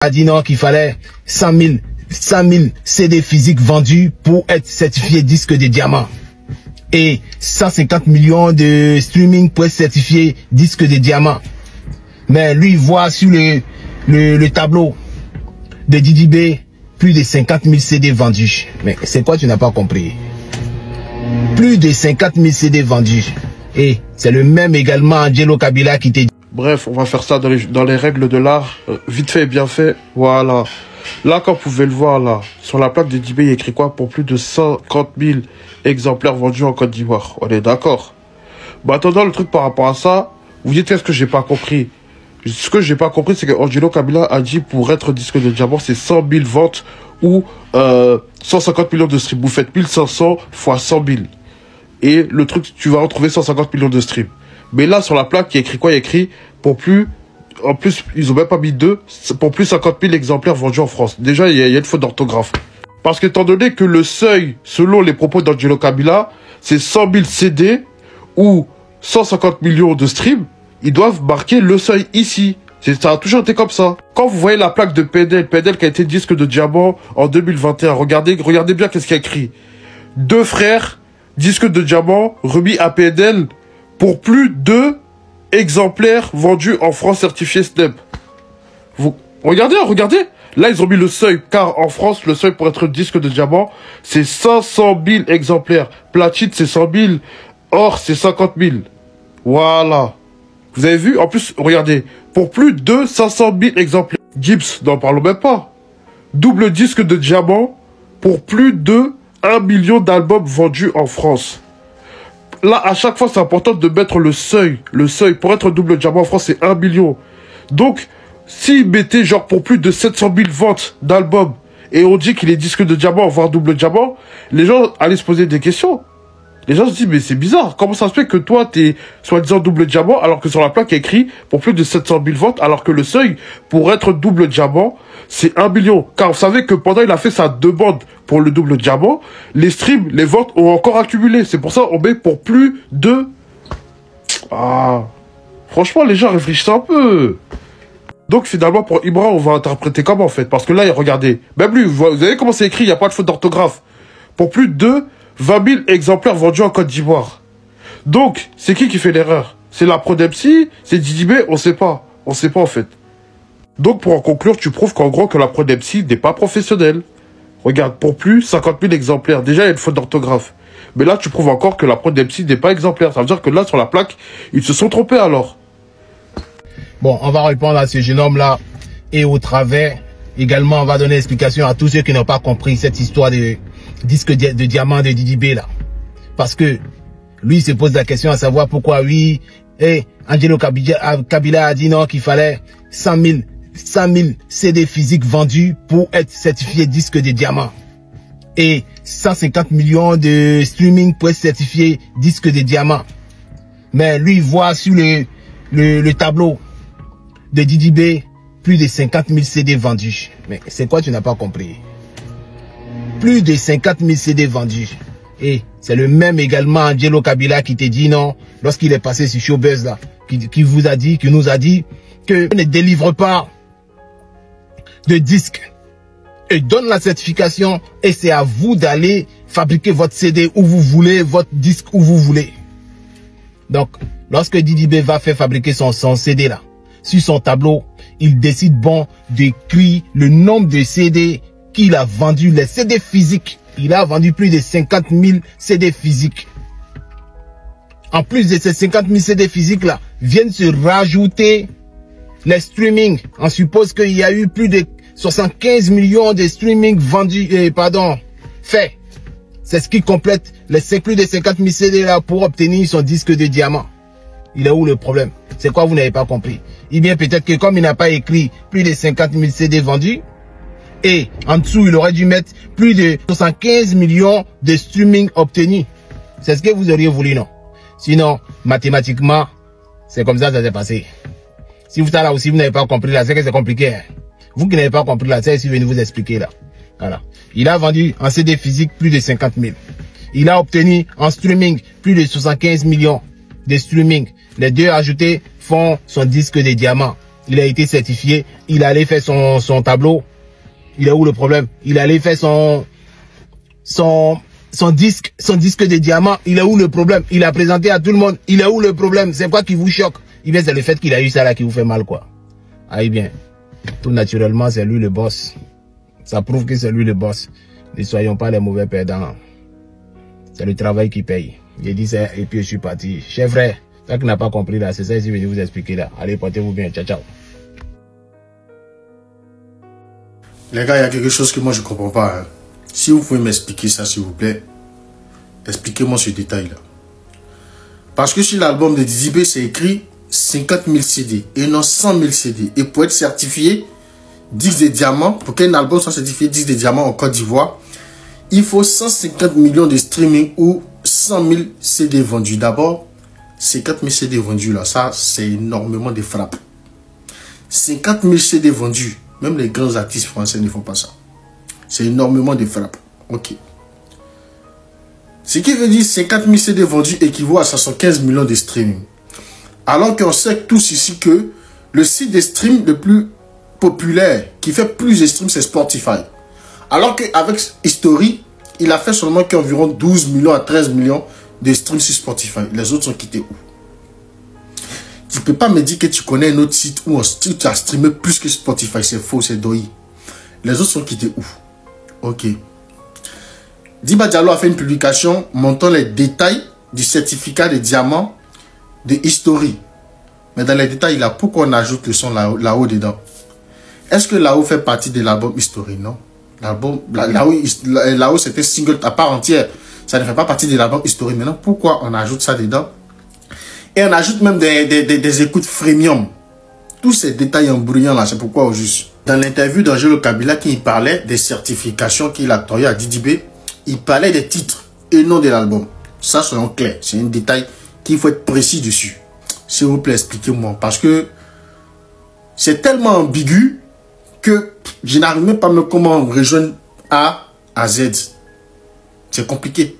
a dit non qu'il fallait 100 000 CD physiques vendus pour être certifié disque de diamant. Et 150 millions de streaming pour être certifié disque de diamant. Mais lui, il voit sur le tableau de Didi B plus de 50 000 CD vendus. Mais c'est quoi tu n'as pas compris? Plus de 50 000 CD vendus. Et c'est le même également Angelo Kabila qui t'a dit. Bref, on va faire ça dans les règles de l'art. Vite fait et bien fait. Voilà. Là, comme vous pouvez le voir, là, sur la plaque de Didi B, il y a écrit quoi? Pour plus de 150 000 exemplaires vendus en Côte d'Ivoire. On est d'accord. Bah, attendant, le truc par rapport à ça, vous dites qu'est-ce que j'ai pas compris? Ce que j'ai pas compris, c'est que Angelo Kabila a dit pour être disque de diamant, c'est 100 000 ventes ou 150 millions de streams. Vous faites 1500 fois 100 000. Et le truc, tu vas retrouver 150 millions de streams. Mais là, sur la plaque, il y a écrit quoi? Il y a écrit pour plus... En plus, ils ont même pas mis 2. Pour plus 50 000 exemplaires vendus en France. Déjà, il y a une faute d'orthographe. Parce qu'étant donné que le seuil, selon les propos d'Angelo Kabila, c'est 100 000 CD ou 150 millions de streams, ils doivent marquer le seuil ici. Ça a toujours été comme ça. Quand vous voyez la plaque de PNL qui a été disque de diamant en 2021, regardez bien qu'est-ce qu'il y a écrit. 2 frères, disque de diamant, remis à PNL pour plus de exemplaires vendus en France certifiés SNEP. Vous regardez. Là, ils ont mis le seuil, car en France, le seuil pour être disque de diamant, c'est 500 000 exemplaires. Platine, c'est 100 000. Or, c'est 50 000. Voilà. Vous avez vu? En plus, regardez. Pour plus de 500 000 exemplaires. Gibbs, n'en parlons même pas. Double disque de diamant pour plus de 1 million d'albums vendus en France. Là, à chaque fois, c'est important de mettre le seuil. Le seuil, pour être double diamant en France, c'est 1 million. Donc, s'ils mettaient genre pour plus de 700 000 ventes d'albums, et on dit qu'il est disque de diamant, voire double diamant, les gens allaient se poser des questions. Les gens se disent, mais c'est bizarre, comment ça se fait que toi, t'es soi-disant double diamant, alors que sur la plaque, il y a écrit pour plus de 700 000 ventes, alors que le seuil, pour être double diamant, c'est 1 million. Car vous savez que pendant il a fait sa demande pour le double diamant, les streams, les ventes ont encore accumulé. C'est pour ça qu'on met pour plus de... Ah, franchement, les gens réfléchissent un peu. Donc finalement, pour Ibra, on va interpréter comment en fait? Parce que là, regardez, même lui, vous avez comment c'est écrit, il n'y a pas de faute d'orthographe. Pour plus de 20 000 exemplaires vendus en Côte d'Ivoire. Donc, c'est qui fait l'erreur? C'est la Prodepsi? C'est Didi B? On sait pas. On sait pas en fait. Donc pour en conclure, tu prouves qu'en gros que la Prodepsi n'est pas professionnelle. Regarde, pour plus 50 000 exemplaires. Déjà, il y a une faute d'orthographe. Mais là, tu prouves encore que la Prodepsi n'est pas exemplaire. Ça veut dire que là, sur la plaque, ils se sont trompés alors. Bon, on va répondre à ce jeune homme-là. Et au travers, également, on va donner explication à tous ceux qui n'ont pas compris cette histoire de disque de diamant de Didi B là. Parce que lui, il se pose la question à savoir pourquoi oui, Angelo Kabila a dit non qu'il fallait 100 000 CD physiques vendus pour être certifié disque de diamant. Et 150 millions de streaming pour être certifié disque de diamant. Mais lui, il voit sur le tableau de Didi B plus de 50 000 CD vendus. Mais c'est quoi tu n'as pas compris? Plus de 50 000 CD vendus. Et c'est le même également Angelo Kabila qui t'a dit non, lorsqu'il est passé sur Showbuzz là, qui nous a dit que ne délivre pas de disques et donne la certification et c'est à vous d'aller fabriquer votre CD où vous voulez, votre disque où vous voulez. Donc, lorsque Didi B va faire fabriquer son CD là, sur son tableau, il décide bon d'écrire le nombre de CD qu'il a vendu, les CD physiques. Il a vendu plus de 50 000 CD physiques. En plus de ces 50 000 CD physiques là, viennent se rajouter les streamings. On suppose qu'il y a eu plus de 75 millions de streamings vendus, faits. C'est ce qui complète les plus de 50 000 CD là pour obtenir son disque de diamant. Il est où le problème? C'est quoi vous n'avez pas compris? Eh bien peut-être que comme il n'a pas écrit plus de 50 000 CD vendus, et en dessous il aurait dû mettre plus de 75 millions de streaming obtenus. C'est ce que vous auriez voulu, non? Sinon, mathématiquement, c'est comme ça que ça s'est passé. Si vous êtes là aussi, vous n'avez pas compris là, c'est que c'est compliqué. Hein? Vous qui n'avez pas compris là, c'est ici, je vais vous expliquer là. Voilà. Il a vendu en CD physique plus de 50 000. Il a obtenu en streaming plus de 75 millions de streaming. Les deux ajoutés font son disque de diamant. Il a été certifié. Il allait faire son tableau. Il est où le problème? Il allait faire son disque de diamant. Il est où le problème? Il a présenté à tout le monde. Il est où le problème? C'est quoi qui vous choque? Eh bien, c'est le fait qu'il a eu ça là qui vous fait mal, quoi. Ah, eh bien, tout naturellement, c'est lui le boss. Ça prouve que c'est lui le boss. Ne soyons pas les mauvais perdants. C'est le travail qui paye. J'ai dit ça et puis je suis parti. Cher frère, toi qui n'as pas compris là, c'est ça que je vais vous expliquer là. Allez, portez-vous bien. Ciao, ciao. Les gars, il y a quelque chose que moi je comprends pas. Hein. Si vous pouvez m'expliquer ça, s'il vous plaît, expliquez-moi ce détail-là. Parce que sur l'album de Dizzy B, c'est écrit 50 000 CD et non 100 000 CD. Et pour être certifié 10 de diamants, pour qu'un album soit certifié 10 de diamants en Côte d'Ivoire, il faut 150 millions de streaming ou 100 000 CD vendus. D'abord, 50 000 CD vendus là, ça c'est énormément de frappes. 50 000 CD vendus. Même les grands artistes français ne font pas ça. C'est énormément de frappes. Ok. Ce qui veut dire 50 000 CD vendus équivaut à 75 millions de streaming. Alors qu'on sait tous ici que le site de stream le plus populaire, qui fait plus de streams, c'est Spotify. Alors qu'avec History, il a fait seulement qu'environ 12 millions à 13 millions de streams sur Spotify. Les autres sont quittés où? Tu ne peux pas me dire que tu connais un autre site où tu as streamé plus que Spotify. C'est faux, c'est doi. Les autres sont quittés où? Ok. Diba Diallo a fait une publication montrant les détails du certificat de diamant de History. Mais dans les détails, il a pourquoi on ajoute le son là-haut dedans. Est-ce que là-haut fait partie de l'album History? Non. Là-haut, c'était single à part entière. Ça ne fait pas partie de l'album History. Maintenant, pourquoi on ajoute ça dedans? Et on ajoute même des écoutes freemium. Tous ces détails embrouillants là, c'est pourquoi au juste. Dans l'interview d'Angelo Kabila, qui parlait des certifications qu'il a octroyées à Dizzy B, il parlait des titres et non de l'album. Ça, soyons clairs. C'est un détail qu'il faut être précis dessus. S'il vous plaît, expliquez-moi. Parce que c'est tellement ambigu que je n'arrive même pas à me comment rejoindre A à Z. C'est compliqué.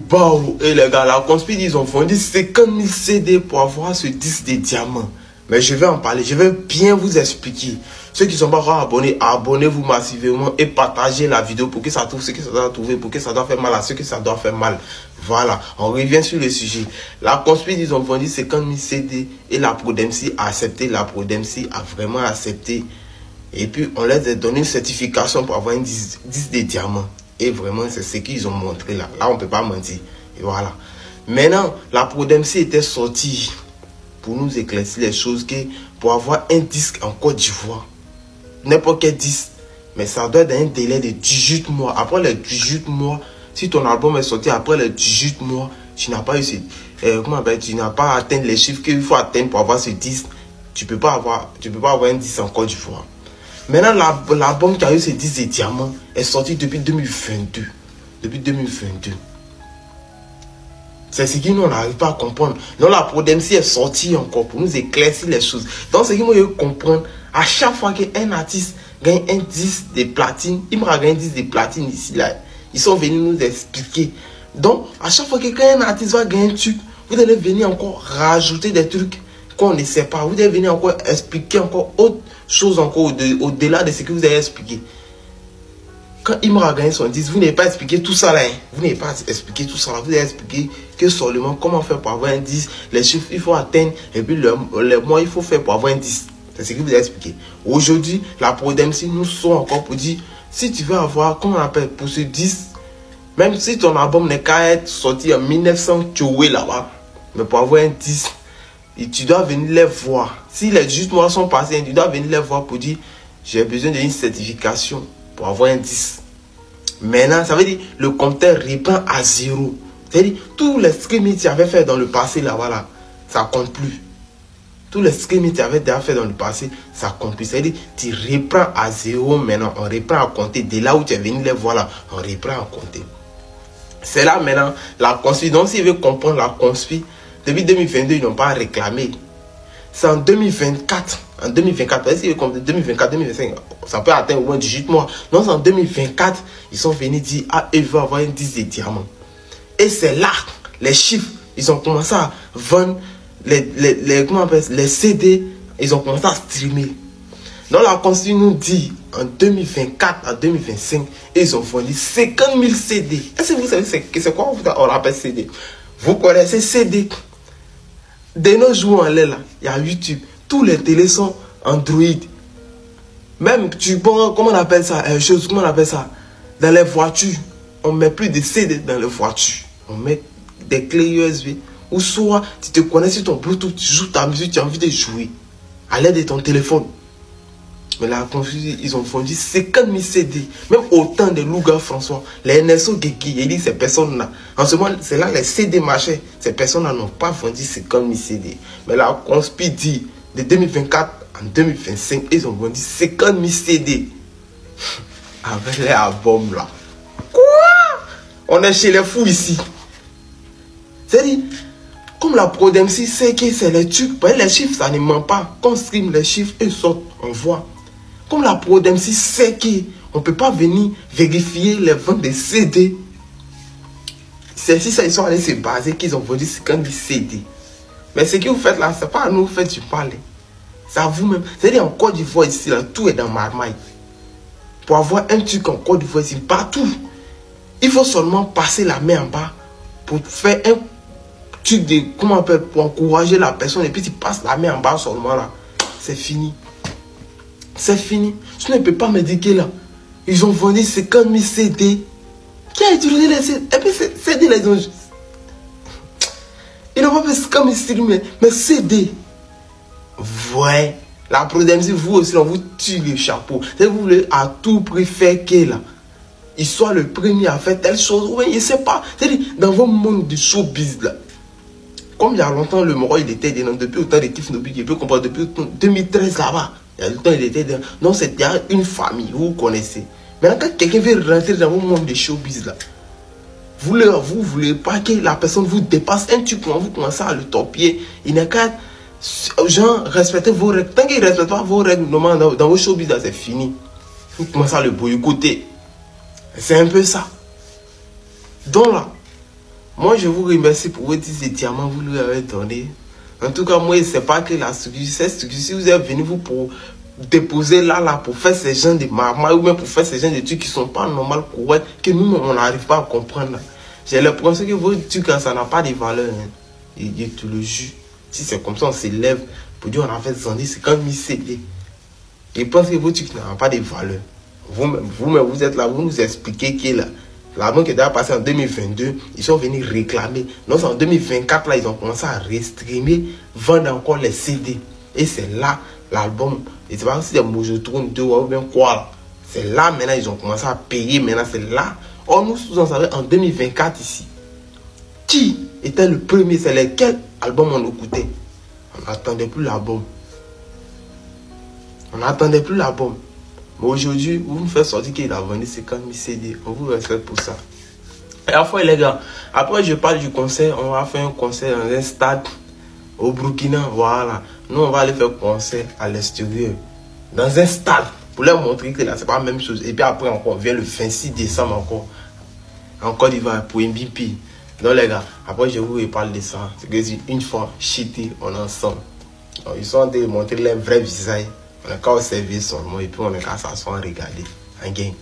Bon, et les gars, la conspiration, ils ont vendu 50 000 CD pour avoir ce disque de diamant. Mais je vais en parler, je vais bien vous expliquer. Ceux qui ne sont pas encore abonnés, abonnez-vous massivement et partagez la vidéo pour que ça trouve ce que ça doit trouver, pour que ça doit faire mal à ceux que ça doit faire mal. Voilà, on revient sur le sujet. La conspiration, ils ont vendu 50 000 CD et la Prodemcy a accepté, la Prodemcy a vraiment accepté. Et puis, on leur a donné une certification pour avoir un disque de diamant. Et vraiment, c'est ce qu'ils ont montré là. Là, on ne peut pas mentir. Et voilà. Maintenant, la Prodemcy était sortie pour nous éclaircir les choses que pour avoir un disque en Côte d'Ivoire, n'importe quel disque, mais ça doit être un délai de 18 mois. Après les 18 mois, si ton album est sorti après les 18 mois, tu n'as pas eu tu n'as pas atteint les chiffres qu'il faut atteindre pour avoir ce disque, tu peux pas avoir un disque en Côte d'Ivoire. Maintenant, l'album qui a eu ce disque de diamant est sorti depuis 2022. Depuis 2022. C'est ce que nous, on n'arrive pas à comprendre. Donc, la Prodemcy est sortie encore pour nous éclaircir les choses. Donc, ce qui moi, je comprendre, à chaque fois qu'un artiste gagne un disque de platine, il m'a gagné un disque de platine ici, là. Ils sont venus nous expliquer. Donc, à chaque fois qu'un artiste va gagner un truc, vous allez venir encore rajouter des trucs qu'on ne sait pas. Vous allez venir encore expliquer encore autre chose encore au-delà de ce que vous avez expliqué. Quand il m'a gagné son disque, vous n'avez pas expliqué tout ça là. Hein. Vous n'avez pas expliqué tout ça là. Vous avez expliqué que seulement comment faire pour avoir un disque, les chiffres il faut atteindre et puis les mois il faut faire pour avoir un disque. C'est ce que vous avez expliqué. Aujourd'hui, la Prodemcy nous sont encore pour dire si tu veux avoir, comment on appelle, pour ce disque, même si ton album n'est qu'à être sorti en 1900, tu es là-bas, mais pour avoir un disque, et tu dois venir les voir. Si les 18 mois sont passés, tu dois venir les voir pour dire j'ai besoin d'une certification pour avoir un 10. Maintenant, ça veut dire le compteur reprend à 0. C'est-à-dire tous les streamings que tu avais fait dans le passé, là, voilà, ça compte plus. Tous les streamings que tu avais déjà fait dans le passé, ça compte plus. C'est-à-dire tu reprends à 0 maintenant. On reprend à compter. De là où tu es venu les voir, là, on reprend à compter. C'est là maintenant la conspiration. Donc, s'ils veulent comprendre la conspiration, depuis 2022, ils n'ont pas réclamé. C'est en 2024. En 2024, parce que comme 2024, 2025, ça peut atteindre au moins 18 mois. Non, c'est en 2024, ils sont venus dire, ah, ils veulent avoir un disque de diamant. Et c'est là, les chiffres, ils ont commencé à vendre les CD ils ont commencé à streamer. Donc la Constitution nous dit, en 2024 à 2025, ils ont vendu 50 000 CD. Est-ce que vous savez c'est quoi on appelle CD? Vous connaissez CD? De nos jours en l'air là, il y a YouTube. Tous les télés sont Android. Même, comment on appelle ça? Comment on appelle ça? Dans les voitures, on met plus de CD dans les voitures. On met des clés USB. Ou soit, tu te connais sur ton Bluetooth, tu joues ta musique, tu as envie de jouer. À l'aide de ton téléphone. Mais la confusion, ils ont vendu 50 000 CD. Même autant de Louga François, les NSO Geki, il dit ces personnes-là. En ce moment, c'est là les CD marchaient. Ces personnes-là n'ont pas vendu 50 000 CD. Mais la conspiration dit, de 2024 en 2025, ils ont vendu 50 000 CD. Avec les albums là. Quoi? On est chez les fous ici. C'est-à-dire, comme la ProDMC sait que c'est les trucs, les chiffres ça ne ment pas. Quand on stream les chiffres, ils sortent, on voit. Comme la ProDMC sait qu'on ne peut pas venir vérifier les ventes des CD. C'est si ça, ils sont allés se baser qu'ils ont vendu 50 000 CD. Mais ce que vous faites là, c'est pas à nous, vous faites du parler. C'est à vous-même. C'est-à-dire en Côte d'Ivoire ici, là, tout est dans marmaille. Pour avoir un truc en Côte d'Ivoire ici, partout, il faut seulement passer la main en bas pour faire un truc de, comment on appelle, pour encourager la personne et puis tu passes la main en bas seulement là. C'est fini. C'est fini. Tu ne peux pas me dire que là, ils ont vendu 50 000 CD. Qui a utilisé les CD? Et puis CD, les ont... Ils n'ont pas fait 50 000 CD, mais CD. Ouais. La ProDMC, vous aussi, on vous tue le chapeau. Vous voulez à tout prix faire que là, il soit le premier à faire telle chose. Ouais, il ne sait pas. C'est-à-dire, dans vos mondes de showbiz là, comme il y a longtemps, le Moro, il était dedans, depuis autant de Kif Nobi, il peut comprendre, depuis 2013 là-bas. Il y a longtemps, il était dedans. Non, c'est une famille, vous connaissez. Maintenant, quand quelqu'un veut rentrer dans vos mondes de showbiz là, vous ne voulez pas que la personne vous dépasse un truc, vous commencez à le topier. Il n'est qu'à, genre, respecter vos règles. Tant qu'il ne respecte pas vos règles, normalement, dans vos showbiz là, c'est fini. Vous commencez à le boycotter. C'est un peu ça. Donc là, moi je vous remercie pour votre diamant que vous lui avez donné. En tout cas, moi, je ne sais pas que la structure, si vous êtes venu vous pour déposer là, pour faire ces gens de marmaille ou même pour faire ces gens de trucs qui ne sont pas normaux, corrects, que nous, on n'arrive pas à comprendre. J'ai l'impression que vos trucs, ça n'a pas de valeur. Hein. Et je te le jure. Si c'est comme ça, on s'élève pour dire on a fait 110, c'est comme mis CD. Je pense que vos trucs n'ont pas de valeur. Vous-même, vous êtes là, vous nous expliquez que là, la banque est déjà passée en 2022, ils sont venus réclamer. Non, c'est en 2024, là, ils ont commencé à restreamer, vendre encore les CD. Et c'est là, l'album, et c'est pas si c'est Mojotrone 2 ou bien quoi. C'est là, maintenant, ils ont commencé à payer. Maintenant, c'est là. Or, nous, en savons en 2024 ici. Qui était le premier? C'est lequel album on écoutait? On n'attendait plus l'album. On n'attendait plus l'album. Mais aujourd'hui, vous me faites sortir qu'il a vendu 50 000 CD. On vous respecte pour ça. Et après, les gars, après je parle du concert. On va faire un concert dans un stade au Burkina. Voilà. Nous, on va aller faire un concert à l'extérieur. Dans un stade. Pour leur montrer que là, c'est pas la même chose. Et puis après, encore, on vient le 26 décembre encore. En Côte d'Ivoire pour MVP. Donc, les gars, après, je vous reparle de ça. C'est que une fois, cheaté, on est ensemble. Donc, ils sont en train de montrer leur vrai visage. On a qu'à observer seulement et puis on a qu'à s'asseoir et regarder. Un game.